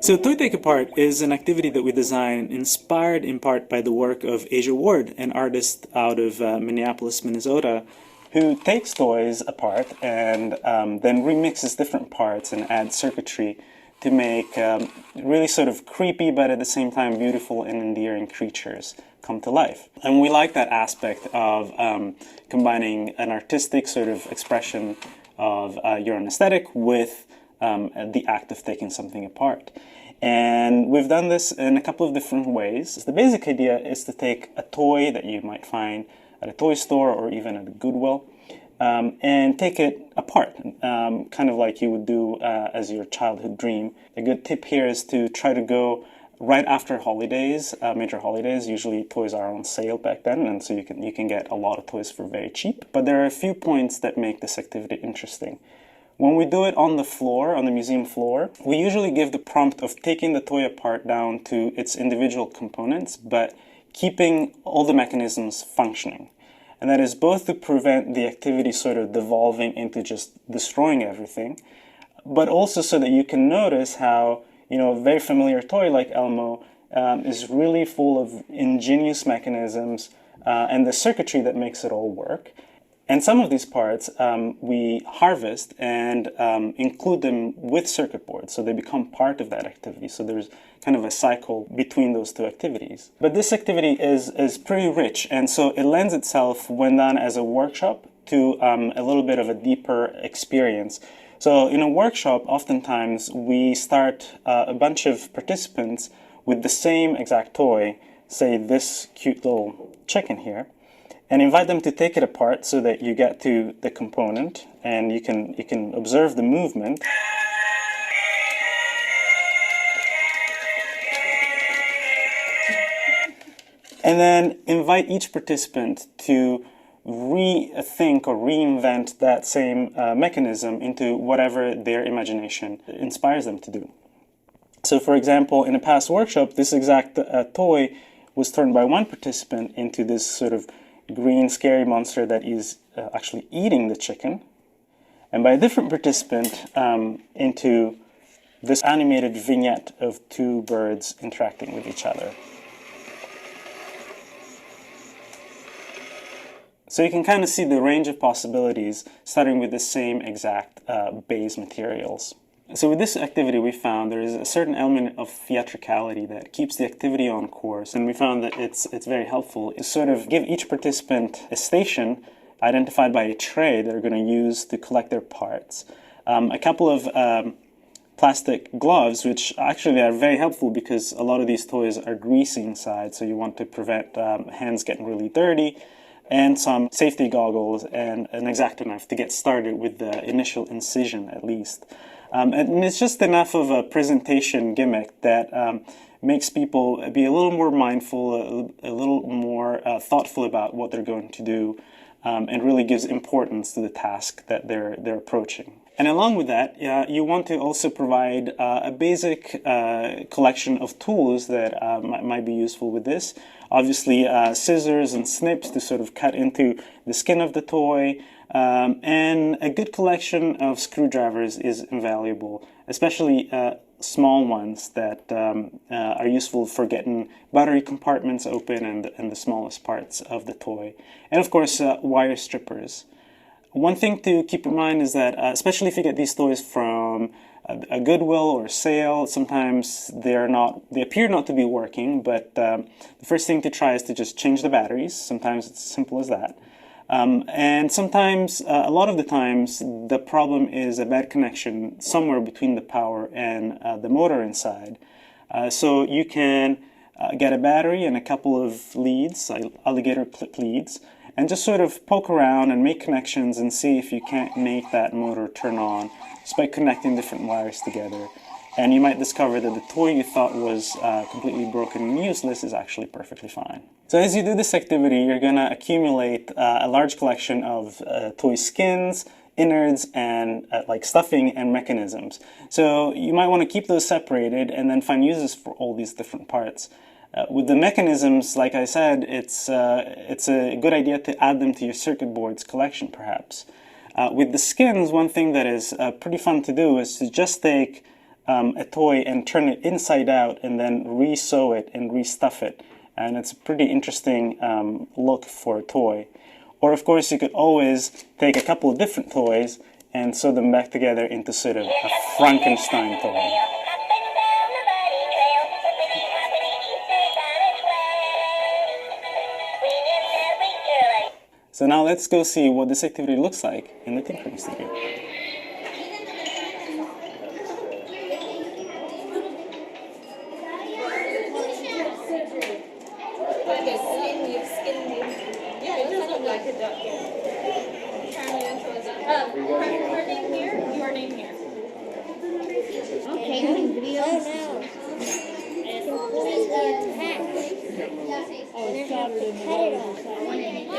So Toy Take Apart is an activity that we designed inspired in part by the work of Asia Ward, an artist out of Minneapolis, Minnesota, who takes toys apart and then remixes different parts and adds circuitry to make really sort of creepy but at the same time beautiful and endearing creatures come to life. And we like that aspect of combining an artistic sort of expression of your own aesthetic with the act of taking something apart. And we've done this in a couple of different ways. The basic idea is to take a toy that you might find at a toy store or even at a Goodwill and take it apart, kind of like you would do as your childhood dream. A good tip here is to try to go right after holidays, major holidays. Usually toys are on sale back then, and so you can get a lot of toys for very cheap. But there are a few points that make this activity interesting. When we do it on the floor, on the museum floor, we usually give the prompt of taking the toy apart down to its individual components, but keeping all the mechanisms functioning. And that is both to prevent the activity sort of devolving into just destroying everything, but also so that you can notice how, a very familiar toy like Elmo is really full of ingenious mechanisms and the circuitry that makes it all work. And some of these parts we harvest and include them with circuit boards, so they become part of that activity. So there's kind of a cycle between those two activities. But this activity is pretty rich, and so it lends itself, when done as a workshop, to a little bit of a deeper experience. So in a workshop, oftentimes we start a bunch of participants with the same exact toy, say this cute little chicken here, and invite them to take it apart so that you get to the component and you can observe the movement. And then invite each participant to rethink or reinvent that same mechanism into whatever their imagination inspires them to do. So for example, in a past workshop, this exact toy was turned by one participant into this sort of green scary monster that is actually eating the chicken, and by a different participant into this animated vignette of two birds interacting with each other. So you can kind of see the range of possibilities starting with the same exact base materials. So with this activity, we found there is a certain element of theatricality that keeps the activity on course, and we found that it's very helpful. It's sort of give each participant a station identified by a tray they're going to use to collect their parts. A couple of plastic gloves, which actually are very helpful because a lot of these toys are greasy inside, so you want to prevent hands getting really dirty, and some safety goggles and an X-Acto knife to get started with the initial incision at least. And it's just enough of a presentation gimmick that makes people be a little more mindful, a little more thoughtful about what they're going to do, and really gives importance to the task that they're approaching. And along with that, you want to also provide a basic collection of tools that might be useful with this. Obviously, scissors and snips to sort of cut into the skin of the toy, and a good collection of screwdrivers is invaluable, especially small ones that are useful for getting battery compartments open and the smallest parts of the toy. And of course, wire strippers. One thing to keep in mind is that, especially if you get these toys from a Goodwill or a sale, sometimes they appear not to be working, but the first thing to try is to just change the batteries. Sometimes it's as simple as that. And sometimes, a lot of the times, the problem is a bad connection somewhere between the power and the motor inside. So you can get a battery and a couple of leads, alligator clip leads, and just sort of poke around and make connections and see if you can't make that motor turn on just by connecting different wires together. And you might discover that the toy you thought was completely broken and useless is actually perfectly fine. So as you do this activity, you're going to accumulate a large collection of toy skins, innards, and like stuffing and mechanisms. So you might want to keep those separated and then find uses for all these different parts. With the mechanisms, like I said, it's a good idea to add them to your circuit boards collection, perhaps. With the skins, one thing that is pretty fun to do is to just take a toy and turn it inside out and then re-sew it and restuff it. And it's a pretty interesting look for a toy. Or of course you could always take a couple of different toys and sew them back together into sort of a Frankenstein toy. So now let's go see what this activity looks like in the tinkering studio. Your name here. Okay, video.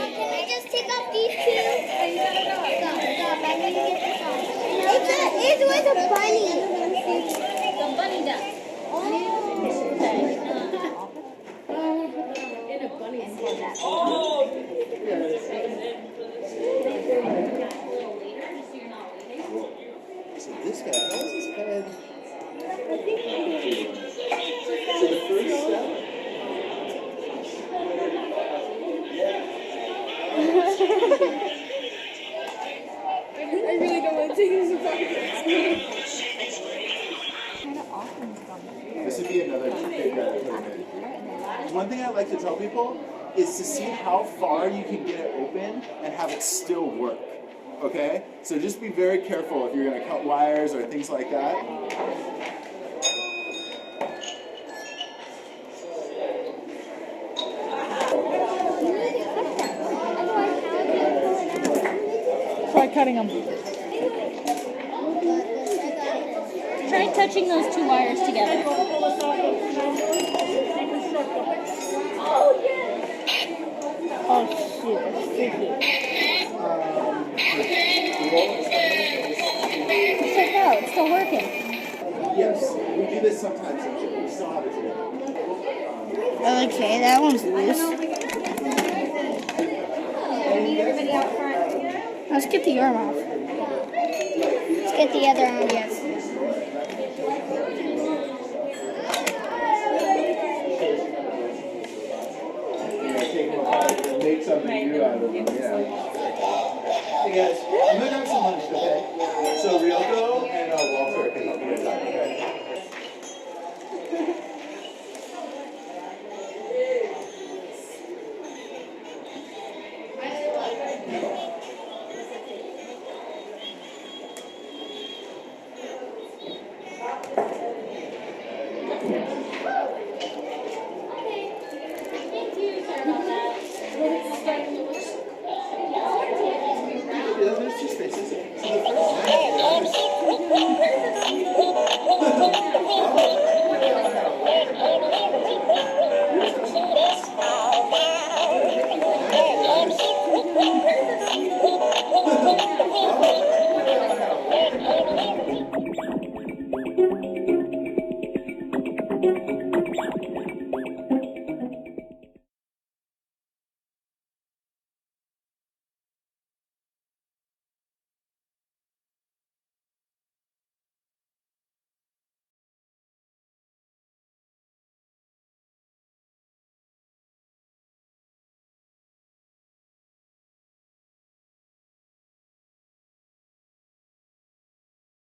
Can I just take off these two? It's with a bunny. The bunny duck. So this guy, how is his head? So the first step. I really don't want to take this apart. This would be another big guy to put him in. One thing I like to tell people is to see how far you can get it open and have it still work. Okay? So just be very careful if you're going to cut wires or things like that. Try cutting them. Try touching those two wires together. Oh shoot, that's sticky. Check out, it's still working. Yes, we do this sometimes. We still have it today. Okay, that one's loose. Let's get the arm off. Let's get the other arm. Yes. Make something new out of them, yeah. Hey guys, I'm gonna grab some lunch, okay? So Ryoko